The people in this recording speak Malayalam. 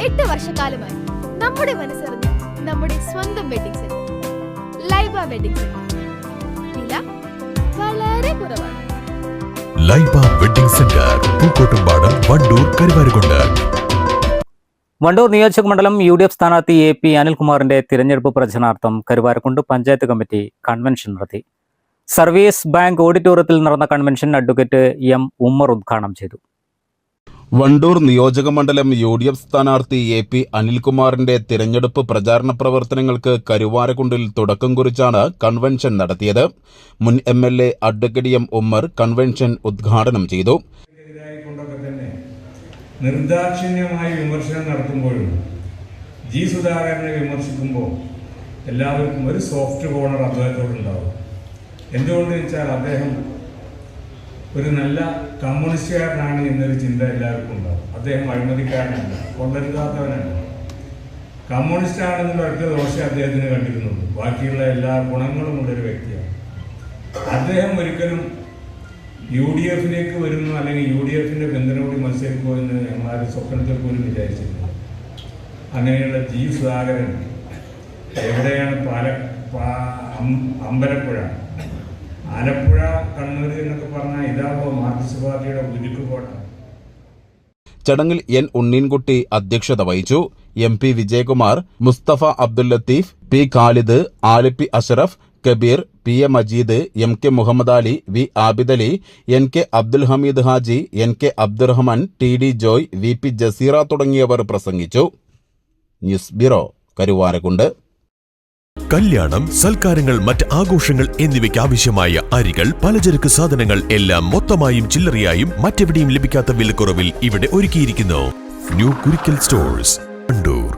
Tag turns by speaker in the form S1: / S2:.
S1: 8 വർഷക്കാലമായി നമ്മുടെ മനസ്സറിഞ്ഞ് നമ്മുടെ സ്വന്തം wedding centre Laiba wedding centre. വില വളരെ കുറവാണ്.
S2: Laiba wedding centre, Pookkottumpadam, Wandoor, Karuvarakundu.
S3: വണ്ടൂർ നിയോജക മണ്ഡലം UDF സ്ഥാനാർത്ഥി AP അനിൽകുമാറിന്റെ തിരഞ്ഞെടുപ്പ് പ്രചരണാർത്ഥം കരുവാരക്കുണ്ട് പഞ്ചായത്ത് കമ്മിറ്റി കൺവെൻഷൻ നടത്തി. സർവീസ് ബാങ്ക് ഓഡിറ്റോറിയത്തിൽ നടന്ന കൺവെൻഷൻ അഡ്വക്കേറ്റ് M. ഉമ്മർ ഉദ്ഘാടനം ചെയ്തു.
S4: വണ്ടൂർ നിയോജക മണ്ഡലം UDF സ്ഥാനാർത്ഥി AP അനിൽകുമാറിന്റെ തിരഞ്ഞെടുപ്പ് പ്രചാരണ പ്രവർത്തനങ്ങൾക്ക് കരുവാരക്കുണ്ടിൽ തുടക്കം കുറിച്ചാണ് കൺവെൻഷൻ നടത്തിയത്. മുൻ MLA advocate M. Ummer convention ഉദ്ഘാടനം ചെയ്തു.
S5: നിർദാക്ഷിണ്യമായി വിമർശനം നടത്തുമ്പോഴും G. സുധാകരനെ വിമർശിക്കുമ്പോൾ എല്ലാവർക്കും ഒരു സോഫ്റ്റ് കോർണർ അദ്ദേഹത്തോടുണ്ടാവും. എന്തുകൊണ്ടെന്ന് വെച്ചാൽ അദ്ദേഹം ഒരു നല്ല കമ്മ്യൂണിസ്റ്റുകാരനാണ് എന്നൊരു ചിന്ത എല്ലാവർക്കും ഉണ്ടാവും. അദ്ദേഹം അഴിമതിക്കാരനല്ല, കൊള്ളരുതാത്തവനല്ല. കമ്മ്യൂണിസ്റ്റാണെന്നുള്ള ഒറ്റ ദോഷം അദ്ദേഹത്തിന് കണ്ടിരുന്നുള്ളൂ. ബാക്കിയുള്ള എല്ലാ ഗുണങ്ങളും ഉള്ളൊരു വ്യക്തിയാണ്. അദ്ദേഹം ഒരിക്കലും UDFിലേക്ക് വരുന്നു അല്ലെങ്കിൽ UDFിന്റെ ബന്ധനോട് മത്സരിക്കുമോ എന്ന് ഞങ്ങൾ സ്വപ്നത്തിൽ പോലും വിചാരിച്ചിരുന്നു. അങ്ങനെയുള്ള G. സുധാകരൻ എവിടെയാണ്? അമ്പലപ്പുഴ, ആലപ്പുഴ, കണ്ണൂർ എന്നൊക്കെ പറഞ്ഞാൽ ഇതാകുമ്പോൾ മാർക്സിസ്റ്റ് പാർട്ടിയുടെ ഉരുക്കുകോട്ട.
S4: ചടങ്ങിൽ N. ഉണ്ണീൻകുട്ടി അധ്യക്ഷത വഹിച്ചു. MP Vijayakumar, Mustafa Abdul Latheef, P. Khalid, Alippi Ashraf, Kabeer, P. A. Majeed, M. K. Muhammad Ali, V. Abidali, N. K. Abdul Hameed Haji, N. K. Abdurahman, TD Joy, VP Jaseera തുടങ്ങിയവർ പ്രസംഗിച്ചു. News bureau, Karuvarakundu.
S2: കല്യാണം, സൽക്കാരങ്ങൾ, മറ്റ് ആഘോഷങ്ങൾ എന്നിവയ്ക്ക് ആവശ്യമായ അരികൾ, പലചരക്ക് സാധനങ്ങൾ എല്ലാം മൊത്തമായും ചില്ലറയായും മറ്റെവിടെയും ലഭിക്കാത്ത വിലക്കുറവിൽ ഇവിടെ ഒരുക്കിയിരിക്കുന്നു. New Kurikkal stores, Wandoor.